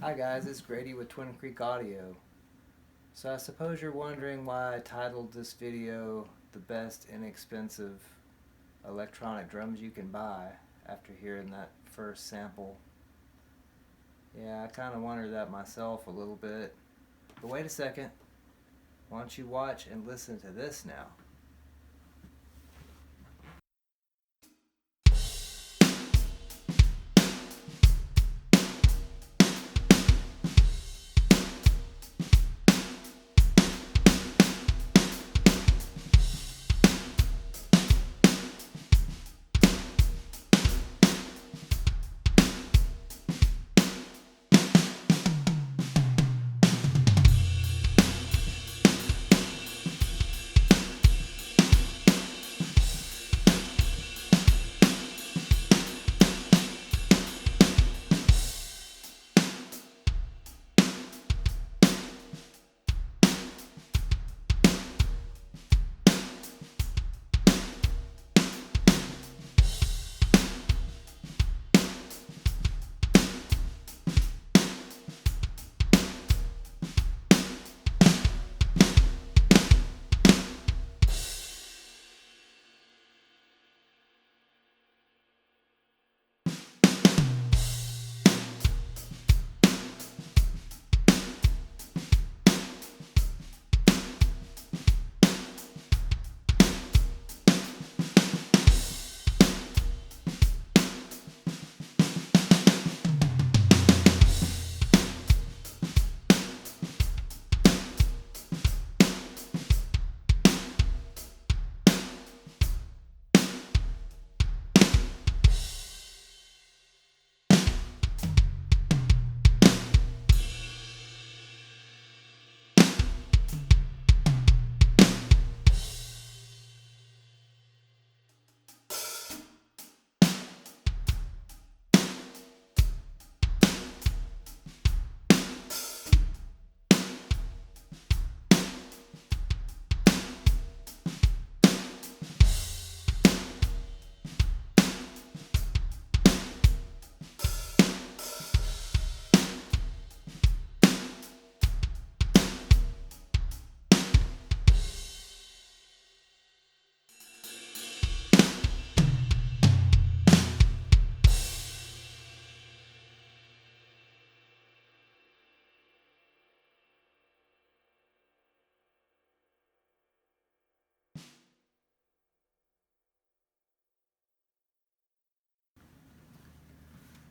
Hi guys, it's Grady with Twin Creek Audio. So I suppose you're wondering why I titled this video The Best Inexpensive Electronic Drums You Can Buy after hearing that first sample. Yeah, I kind of wondered that myself a little bit. But wait a second. Why don't you watch and listen to this now?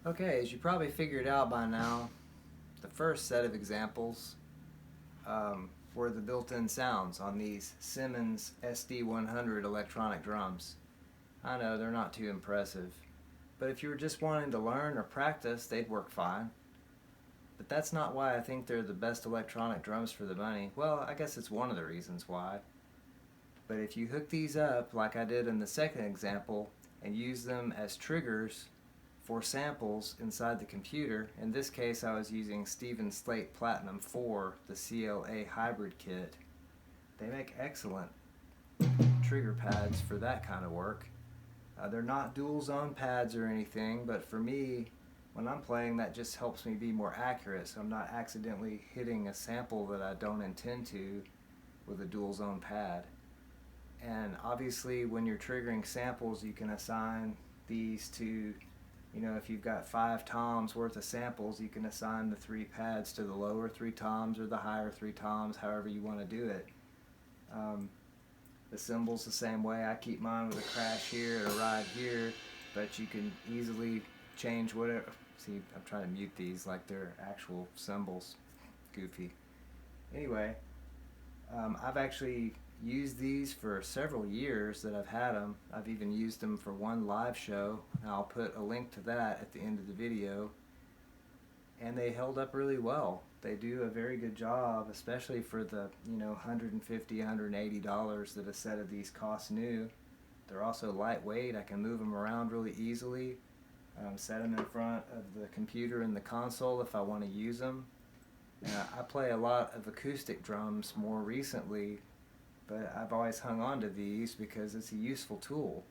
Okay, as you probably figured out by now, the first set of examples were the built-in sounds on these Simmons SD100 electronic drums. I know they're not too impressive, but if you were just wanting to learn or practice, they'd work fine. But that's not why I think they're the best electronic drums for the money. Well, I guess it's one of the reasons why. But if you hook these up like I did in the second example and use them as triggers for samples inside the computer, in this case I was using Stephen Slate Platinum 4, the CLA hybrid kit. They make excellent trigger pads for that kind of work. They're not dual zone pads or anything, but for me, when I'm playing, that just helps me be more accurate, so I'm not accidentally hitting a sample that I don't intend to with a dual zone pad. And obviously when you're triggering samples, you can assign these to, if you've got 5 toms worth of samples, you can assign the 3 pads to the lower 3 toms or the higher 3 toms, however you want to do it. The cymbals the same way. I keep mine with a crash here and a ride here, but you can easily change whatever. See, I'm trying to mute these like they're actual cymbals. Goofy. Anyway, I've actually used these for several years that I've had them. I've even used them for one live show, and I'll put a link to that at the end of the video. And they held up really well. They do a very good job, especially for the $150, $180 that a set of these costs new. They're also lightweight. I can move them around really easily. Set them in front of the computer in the console if I want to use them. I play a lot of acoustic drums more recently, but I've always hung on to these because it's a useful tool.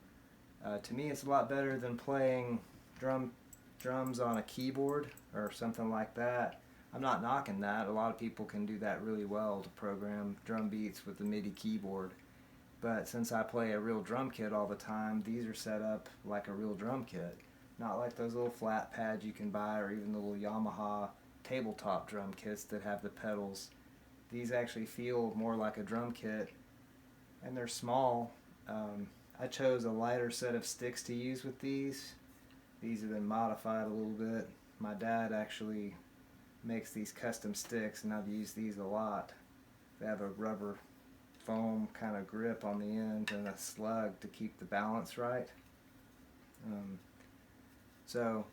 To me, it's a lot better than playing drums on a keyboard or something like that, I'm not knocking that. A lot of people can do that really well to program drum beats with the MIDI keyboard. But since I play a real drum kit all the time, these are set up like a real drum kit. Not like those little flat pads you can buy, or even the little Yamaha tabletop drum kits that have the pedals. These actually feel more like a drum kit, and they're small. I chose a lighter set of sticks to use with these. These have been modified a little bit. My dad actually makes these custom sticks, and I've used these a lot. They have a rubber foam kind of grip on the end and a slug to keep the balance right. So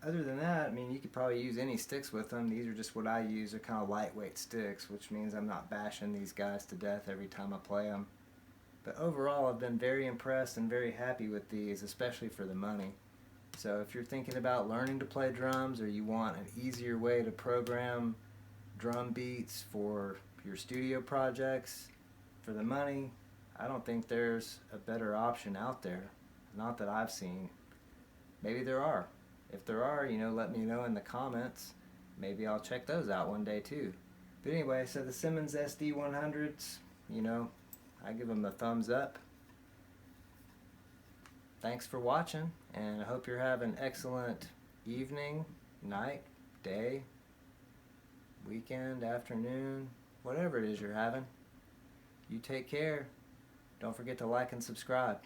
other than that, I mean, you could probably use any sticks with them. These are just what I use. They're kind of lightweight sticks, which means I'm not bashing these guys to death every time I play them. But overall, I've been very impressed and very happy with these, especially for the money. So if you're thinking about learning to play drums, or you want an easier way to program drum beats for your studio projects, for the money, I don't think there's a better option out there. Not that I've seen. Maybe there are. If there are, let me know in the comments. Maybe I'll check those out one day too. But anyway, so the Simmons SD100s, I give them a thumbs up. Thanks for watching, and I hope you're having an excellent evening, night, day, weekend, afternoon, whatever it is you're having. You take care. Don't forget to like and subscribe.